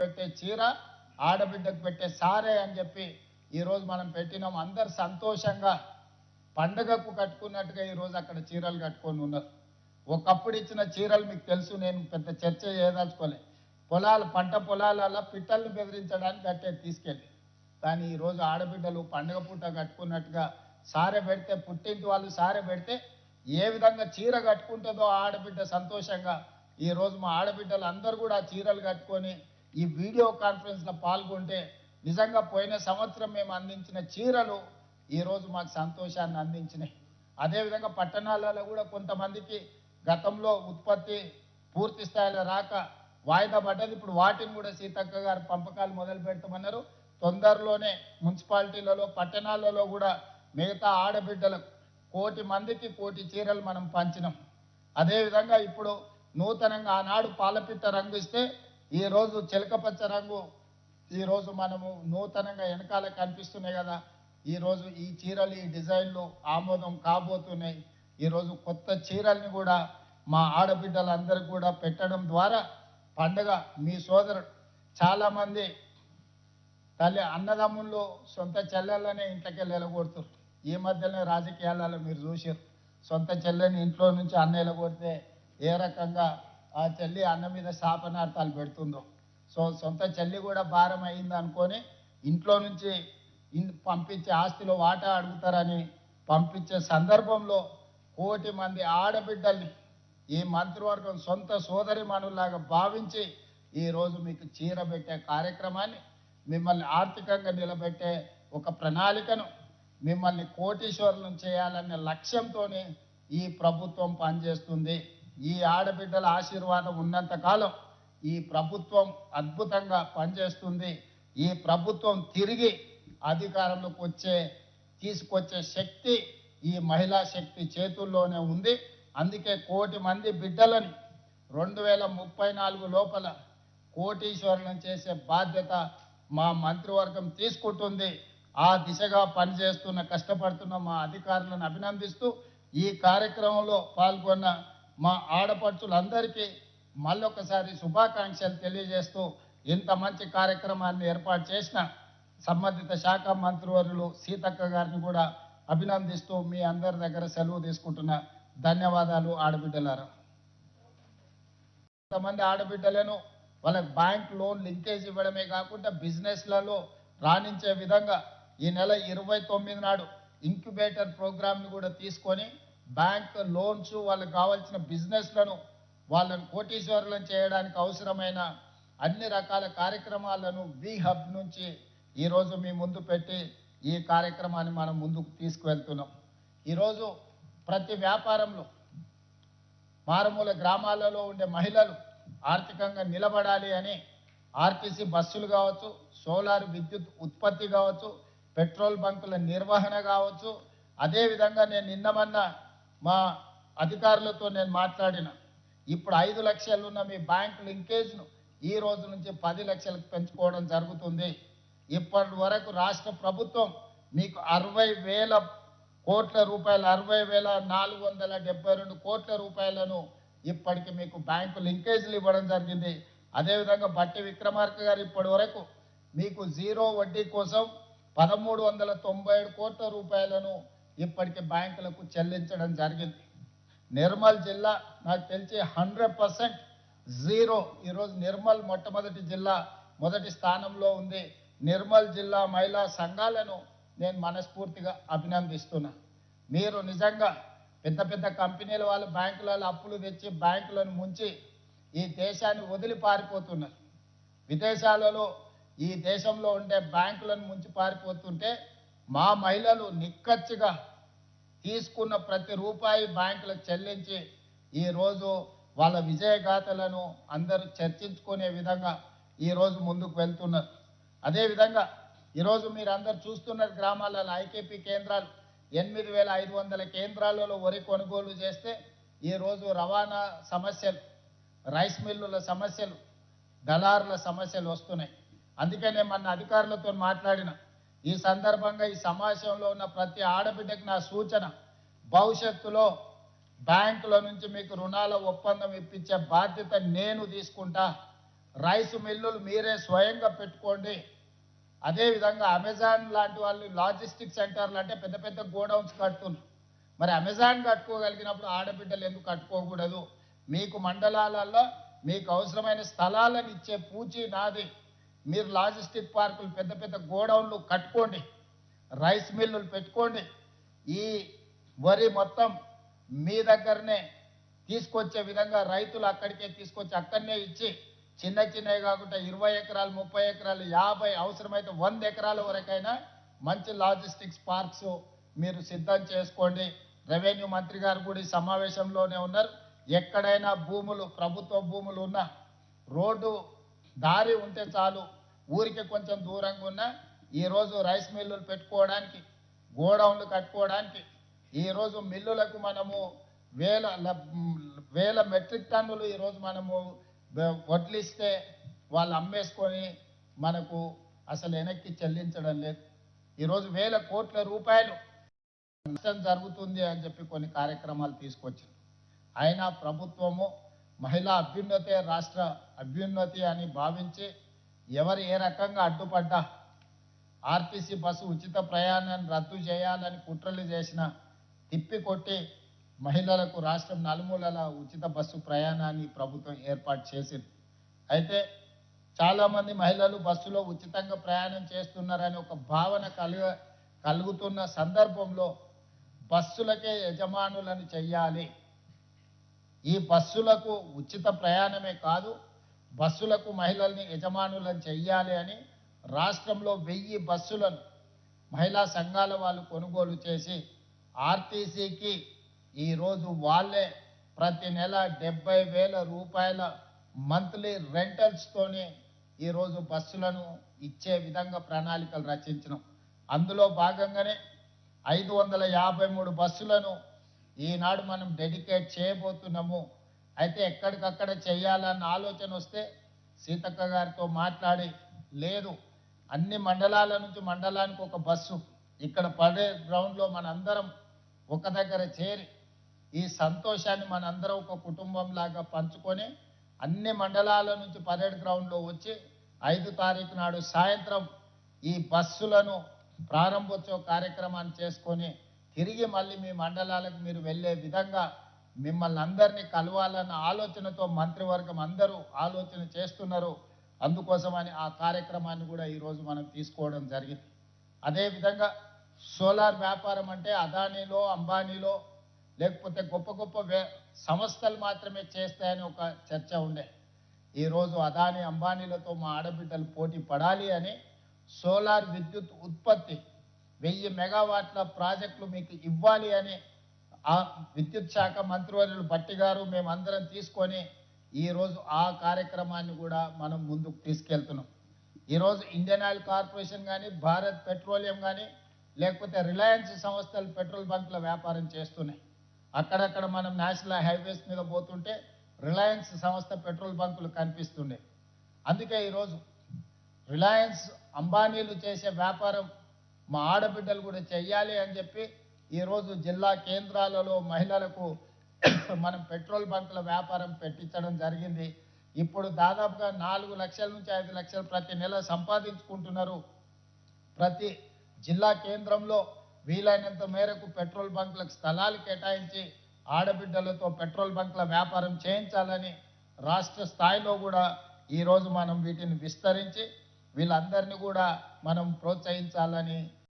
పెట్టే చీర ఆడబిడ్డకు పెట్టే సారే అని చెప్పి ఈరోజు మనం పెట్టినాం. అందరు సంతోషంగా పండగకు కట్టుకున్నట్టుగా ఈరోజు అక్కడ చీరలు కట్టుకొని ఉన్నారు. ఒకప్పుడు ఇచ్చిన చీరలు మీకు తెలుసు, నేను పెద్ద చర్చ చేయదలుచుకోలే. పంట పొలాలలో పిట్టల్ని బెదిరించడానికి కట్టేది తీసుకెళ్ళి. కానీ ఈరోజు ఆడబిడ్డలు పండగ పూట కట్టుకున్నట్టుగా సారె పెడితే, పుట్టింటి వాళ్ళు సారె పెడితే ఏ విధంగా చీర కట్టుకుంటుందో ఆడబిడ్డ సంతోషంగా ఈరోజు మా ఆడబిడ్డలు అందరూ కూడా చీరలు కట్టుకొని ఈ వీడియో కాన్ఫరెన్స్లో పాల్గొంటే నిజంగా పోయిన సంవత్సరం మేము అందించిన చీరలు ఈరోజు మాకు సంతోషాన్ని అందించినాయి. అదేవిధంగా పట్టణాలలో కూడా కొంతమందికి గతంలో ఉత్పత్తి పూర్తి స్థాయిలో రాక వాయిదా పడ్డది. ఇప్పుడు వాటిని కూడా సీతక్క గారు పంపకాలు మొదలు పెడతామన్నారు. తొందరలోనే మున్సిపాలిటీలలో పట్టణాలలో కూడా మిగతా ఆడబిడ్డలకు 1,00,00,000 మందికి 1,00,00,000 చీరలు మనం పంచినాం. అదేవిధంగా ఇప్పుడు నూతనంగా ఆనాడు పాలపిట్ట రంగు ఇస్తే ఈరోజు చిలకపచ్చ రంగు ఈరోజు మనము నూతనంగా వెనకాల కనిపిస్తున్నాయి కదా. ఈరోజు ఈ చీరలు ఈ డిజైన్లు ఆమోదం కాబోతున్నాయి. ఈరోజు కొత్త చీరల్ని కూడా మా ఆడబిడ్డలందరికీ కూడా పెట్టడం ద్వారా పండుగ మీ సోదరుడు చాలామంది తల్లి అన్నదమ్ముళ్ళు సొంత చెల్లెళ్ళనే ఇంట్లోకి వెళ్ళగొడుతారు. ఈ మధ్యనే రాజకీయాలలో మీరు చూసారు, సొంత చెల్లెని ఇంట్లో నుంచి అన్న వెళ్ళగొడితే ఏ రకంగా ఆ చెల్లి అన్న మీద శాపనార్థాలు పెడుతుందో. సొంత చెల్లి కూడా భారం అయింది అనుకొని ఇంట్లో నుంచి పంపించే ఆస్తిలో వాటా అడుగుతారని పంపించే సందర్భంలో 1,00,00,000 మంది ఆడబిడ్డల్ని ఈ మంత్రివర్గం సొంత సోదరి మనులాగా భావించి ఈరోజు మీకు చీర పెట్టే కార్యక్రమాన్ని, మిమ్మల్ని ఆర్థికంగా నిలబెట్టే ఒక ప్రణాళికను, మిమ్మల్ని కోటీశ్వరులను చేయాలనే లక్ష్యంతోనే ఈ ప్రభుత్వం పనిచేస్తుంది. ఈ ఆడబిడ్డల ఆశీర్వాదం ఉన్నంతకాలం ఈ ప్రభుత్వం అద్భుతంగా పనిచేస్తుంది. ఈ ప్రభుత్వం తిరిగి అధికారంలోకి తీసుకొచ్చే శక్తి ఈ మహిళా శక్తి చేతుల్లోనే ఉంది. అందుకే 1,00,00,000 మంది బిడ్డలని 2034 లోపల కోటీశ్వరులను చేసే బాధ్యత మా మంత్రివర్గం తీసుకుంటుంది. ఆ దిశగా పనిచేస్తున్న కష్టపడుతున్న మా అధికారులను అభినందిస్తూ ఈ కార్యక్రమంలో పాల్గొన్న మా ఆడపడుచులందరికీ మళ్ళొకసారి శుభాకాంక్షలు తెలియజేస్తూ ఇంత మంచి కార్యక్రమాన్ని ఏర్పాటు చేసిన సంబంధిత శాఖ మంత్రివర్యులు సీతక్క గారిని కూడా అభినందిస్తూ మీ అందరి దగ్గర సెలవు తీసుకుంటున్నా. ధన్యవాదాలు ఆడబిడ్డలారా. కొంతమంది ఆడబిడ్డలను వాళ్ళకి బ్యాంక్ లోన్ లింకేజ్ ఇవ్వడమే కాకుండా బిజినెస్లలో రాణించే విధంగా ఈ నెల 29 నాడు ఇంక్యుబేటర్ ప్రోగ్రామ్ని కూడా తీసుకొని బ్యాంక్ లోన్స్ వాళ్ళకి కావాల్సిన బిజినెస్లను వాళ్ళను కోటీశ్వరులను చేయడానికి అవసరమైన అన్ని రకాల కార్యక్రమాలను వి హబ్ నుంచి ఈరోజు మీ ముందు పెట్టి ఈ కార్యక్రమాన్ని మనం ముందుకు తీసుకువెళ్తున్నాం. ఈరోజు ప్రతి వ్యాపారంలో మారుమూల గ్రామాలలో ఉండే మహిళలు ఆర్థికంగా నిలబడాలి అని ఆర్టీసీ బస్సులు కావచ్చు, సోలార్ విద్యుత్ ఉత్పత్తి కావచ్చు, పెట్రోల్ బంకుల నిర్వహణ కావచ్చు. అదేవిధంగా నేను నిన్నమన్నా మా అధికారులతో నేను మాట్లాడిన, ఇప్పుడు 5 లక్షలు ఉన్న మీ బ్యాంక్ లింకేజ్ను ఈ రోజు నుంచి 10 లక్షలకు పెంచుకోవడం జరుగుతుంది. ఇప్పటి వరకు రాష్ట్ర ప్రభుత్వం మీకు 60,000 కోట్ల రూపాయలు 60,472 కోట్ల రూపాయలను ఇప్పటికి మీకు బ్యాంకు లింకేజీలు ఇవ్వడం జరిగింది. అదేవిధంగా బట్టి విక్రమార్క గారు ఇప్పటి వరకు మీకు జీరో వడ్డీ కోసం 1,397 కోట్ల రూపాయలను ఇప్పటికి బ్యాంకులకు చెల్లించడం జరిగింది. నిర్మల్ జిల్లా నాకు తెలిసి 100% జీరో. ఈరోజు నిర్మల్ మొట్టమొదటి జిల్లా మొదటి స్థానంలో ఉంది. నిర్మల్ జిల్లా మహిళా సంఘాలను నేను మనస్ఫూర్తిగా అభినందిస్తున్నా. మీరు నిజంగా పెద్ద పెద్ద కంపెనీల వాళ్ళు బ్యాంకులలో అప్పులు తెచ్చి బ్యాంకులను ముంచి ఈ దేశాన్ని వదిలి పారిపోతున్నారు. విదేశాలలో ఈ దేశంలో ఉండే బ్యాంకులను ముంచి పారిపోతుంటే మా మహిళలు నిక్కచ్చిగా తీసుకున్న ప్రతి రూపాయి బ్యాంకులకు చెల్లించి ఈరోజు వాళ్ళ విజయగాథలను అందరూ చర్చించుకునే విధంగా ఈరోజు ముందుకు వెళ్తున్నారు. అదేవిధంగా ఈరోజు మీరు అందరు చూస్తున్నారు, గ్రామాలలో ఐకేపీ కేంద్రాలు 8,500 కేంద్రాలలో వరి కొనుగోలు చేస్తే ఈరోజు రవాణా సమస్యలు, రైస్ మిల్లుల సమస్యలు, దళారుల సమస్యలు వస్తున్నాయి. అందుకనే మన అధికారులతో మాట్లాడిన ఈ సందర్భంగా ఈ సమావేశంలో ఉన్న ప్రతి ఆడబిడ్డకి నా సూచన, భవిష్యత్తులో బ్యాంకుల నుంచి మీకు రుణాల ఒప్పందం ఇప్పించే బాధ్యత నేను తీసుకుంటా. రైస్ మిల్లులు మీరే స్వయంగా పెట్టుకోండి. అదేవిధంగా అమెజాన్ లాంటి వాళ్ళు లాజిస్టిక్ సెంటర్లు అంటే పెద్ద పెద్ద గోడౌన్స్ కడుతున్నారు. మరి అమెజాన్ కట్టుకోగలిగినప్పుడు ఆడబిడ్డలు ఎందుకు కట్టుకోకూడదు? మీకు మండలాలలో మీకు అవసరమైన స్థలాలను ఇచ్చే పూచి నాది. మీరు లాజిస్టిక్ పార్కులు పెద్ద పెద్ద గోడౌన్లు కట్టుకోండి, రైస్ మిల్లులు పెట్టుకోండి. ఈ వరి మొత్తం మీ దగ్గరనే తీసుకొచ్చే విధంగా రైతులు అక్కడికే తీసుకొచ్చి అక్కడనే ఇచ్చి చిన్న చిన్నవి కాకుండా 20 ఎకరాలు 30 ఎకరాలు 50 అవసరమైతే 100 ఎకరాల వరకైనా మంచి లాజిస్టిక్స్ పార్క్స్ మీరు సిద్ధం చేసుకోండి. రెవెన్యూ మంత్రి గారు కూడా ఈ సమావేశంలోనే ఉన్నారు. ఎక్కడైనా భూములు ప్రభుత్వ భూములు ఉన్నా రోడ్డు దారి ఉంటే చాలు, ఊరికి కొంచెం దూరంగా ఉన్న ఈరోజు రైస్ మిల్లులు పెట్టుకోవడానికి గోడౌన్లు కట్టుకోవడానికి ఈరోజు మిల్లులకు మనము వేల మెట్రిక్ టన్నులు ఈరోజు మనము వడ్లిస్తే వాళ్ళు అమ్మేసుకొని మనకు అసలు వెనక్కి చెల్లించడం లేదు. ఈరోజు వేల కోట్ల రూపాయలు నష్టం జరుగుతుంది అని చెప్పి కొన్ని కార్యక్రమాలు తీసుకొచ్చింది. అయినా ప్రభుత్వము మహిళా అభ్యున్నతే రాష్ట్ర అభ్యున్నతి అని భావించి ఎవరు ఏ రకంగా అడ్డుపడ్డా ఆర్టీసీ బస్సు ఉచిత ప్రయాణాన్ని రద్దు చేయాలని కుట్రలు చేసిన తిప్పికొట్టి మహిళలకు రాష్ట్రం నలుమూలల ఉచిత బస్సు ప్రయాణాన్ని ప్రభుత్వం ఏర్పాటు చేసింది. అయితే చాలామంది మహిళలు బస్సులో ఉచితంగా ప్రయాణం చేస్తున్నారని ఒక భావన కలుగుతున్న సందర్భంలో బస్సులకే యజమానులను చెయ్యాలి. ఈ బస్సులకు ఉచిత ప్రయాణమే కాదు, బస్సులకు మహిళల్ని యజమానులను చెయ్యాలి అని రాష్ట్రంలో 1000 బస్సులను మహిళా సంఘాల వాళ్ళు కొనుగోలు చేసి ఆర్టీసీకి ఈరోజు వాళ్ళే ప్రతి నెల 70,000 రూపాయల మంత్లీ రెంటల్స్తోనే ఈరోజు బస్సులను ఇచ్చే విధంగా ప్రణాళికలు రచించినాం. అందులో భాగంగానే 553 బస్సులను ఈనాడు మనం డెడికేట్ చేయబోతున్నాము. అయితే ఎక్కడికక్కడ చేయాలన్న ఆలోచన వస్తే సీతక్క గారితో మాట్లాడి, లేదు అన్ని మండలాల నుంచి మండలానికి ఒక బస్సు ఇక్కడ పడే గ్రౌండ్లో మనందరం ఒక దగ్గర చేరి ఈ సంతోషాన్ని మనందరం ఒక కుటుంబం లాగా పంచుకొని అన్ని మండలాల నుంచి పరేడ్ గ్రౌండ్లో వచ్చి 5 తారీఖు నాడు సాయంత్రం ఈ బస్సులను ప్రారంభోత్సవ కార్యక్రమాన్ని చేసుకొని తిరిగి మళ్ళీ మీ మండలాలకు మీరు వెళ్ళే విధంగా మిమ్మల్ని అందరినీ కలవాలన్న ఆలోచనతో మంత్రివర్గం అందరూ ఆలోచన చేస్తున్నారు. అందుకోసమని ఆ కార్యక్రమాన్ని కూడా ఈరోజు మనం తీసుకోవడం జరిగింది. అదేవిధంగా సోలార్ వ్యాపారం అంటే అదానీలో అంబానీలో లేకపోతే గొప్ప గొప్ప సంస్థలు మాత్రమే చేస్తాయని ఒక చర్చ ఉండే. ఈరోజు అదానీ అంబానీలతో మా ఆడబిడ్డలు పోటీ పడాలి అని సోలార్ విద్యుత్ ఉత్పత్తి 1000 మెగావాట్ల ప్రాజెక్టులు మీకు ఇవ్వాలి అని ఆ విద్యుత్ శాఖ మంత్రివర్యులు భట్టి గారు మేమందరం తీసుకొని ఈరోజు ఆ కార్యక్రమాన్ని కూడా మనం ముందుకు తీసుకెళ్తున్నాం. ఈరోజు ఇండియన్ ఆయిల్ కార్పొరేషన్ కానీ భారత్ పెట్రోలియం కానీ లేకపోతే రిలయన్స్ సంస్థలు పెట్రోల్ బంకుల వ్యాపారం చేస్తున్నాయి. అక్కడక్కడ మనం నేషనల్ హైవేస్ మీద పోతుంటే రిలయన్స్ సంస్థ పెట్రోల్ బంకులు కనిపిస్తుండే. అందుకే ఈరోజు రిలయన్స్ అంబానీలు చేసే వ్యాపారం మా ఆడబిడ్డలు కూడా చెయ్యాలి అని చెప్పి ఈరోజు జిల్లా కేంద్రాలలో మహిళలకు మనం పెట్రోల్ బంకుల వ్యాపారం పెట్టించడం జరిగింది. ఇప్పుడు దాదాపుగా 4 లక్షల నుంచి 5 లక్షలు ప్రతి నెల సంపాదించుకుంటున్నారు. ప్రతి జిల్లా కేంద్రంలో వీలైనంత మేరకు పెట్రోల్ బంకులకు స్థలాలు కేటాయించి ఆడబిడ్డలతో పెట్రోల్ బంకుల వ్యాపారం చేయించాలని రాష్ట్ర స్థాయిలో కూడా ఈరోజు మనం వీటిని విస్తరించి వీళ్ళందరినీ కూడా మనం ప్రోత్సహించాలని